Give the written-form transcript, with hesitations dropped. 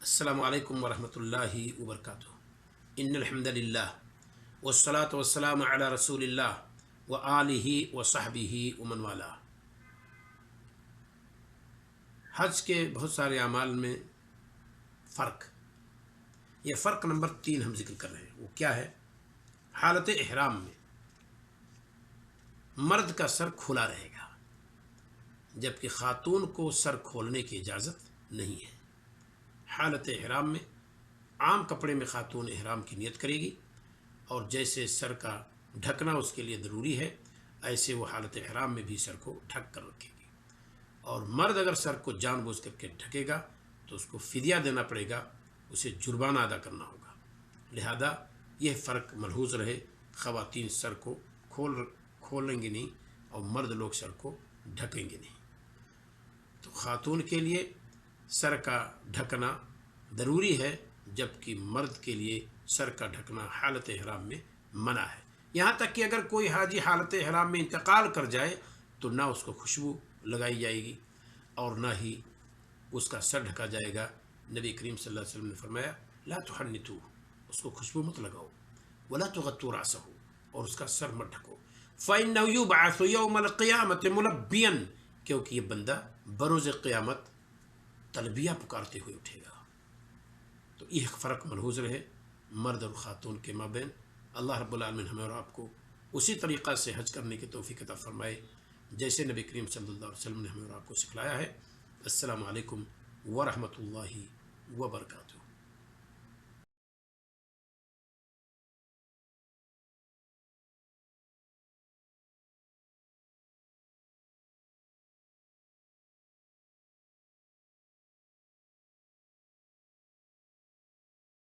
السلام علیکم ورحمۃ اللہ وبرکاتہ۔ ان الحمد للہ والصلاة والسلام علی رسول اللہ وآلہ وصحبہ ومن والہ۔ حج کے بہت سارے اعمال میں فرق، یہ فرق نمبر 3 ہم ذکر کر رہے ہیں۔ وہ کیا ہے؟ حالت احرام میں مرد کا سر کھلا رہے گا، جبکہ خاتون کو سر کھولنے کی اجازت نہیں ہے۔ حالت احرام میں عام کپڑے میں خاتون احرام کی نیت کرے گی، اور جیسے سر کا ڈھکنا اس کے لیے ضروری ہے، ایسے وہ حالت احرام میں بھی سر کو ڈھک کر رکھے گی۔ اور مرد اگر سر کو جان بوجھ کر کے ڈھکے گا تو اس کو فدیہ دینا پڑے گا، اسے جرمانہ ادا کرنا ہوگا۔ لہذا یہ فرق ملحوظ رہے، خواتین سر کو کھولیں گے نہیں اور مرد لوگ سر کو ڈھکیں گے نہیں۔ تو خاتون کے لیے سر کا ڈھکنا ضروری ہے، جبکہ مرد کے لیے سر کا ڈھکنا حالت احرام میں منع ہے۔ یہاں تک کہ اگر کوئی حاجی حالت احرام میں انتقال کر جائے تو نہ اس کو خوشبو لگائی جائے گی اور نہ ہی اس کا سر ڈھکا جائے گا۔ نبی کریم صلی اللہ علیہ وسلم نے فرمایا لا تحنتو، اس کو خوشبو مت لگاؤ، ولا تغطوا راسہ، اور اس کا سر مت ڈھکو، فإنہ یبعث یوم القیامۃ ملبیا، کیونکہ یہ بندہ بروز قیامت تلبیہ پکارتے ہوئے اٹھے گا۔ تو یہ فرق ملحوظ رہے مرد اور خاتون کے مابین۔ اللہ رب العالمین ہمیں اور آپ کو اسی طریقہ سے حج کرنے کی توفیق عطا فرمائے جیسے نبی کریم صلی اللہ علیہ وسلم نے ہمیں اور آپ کو سکھلایا ہے۔ السلام علیکم ورحمۃ اللہ وبرکاتہ۔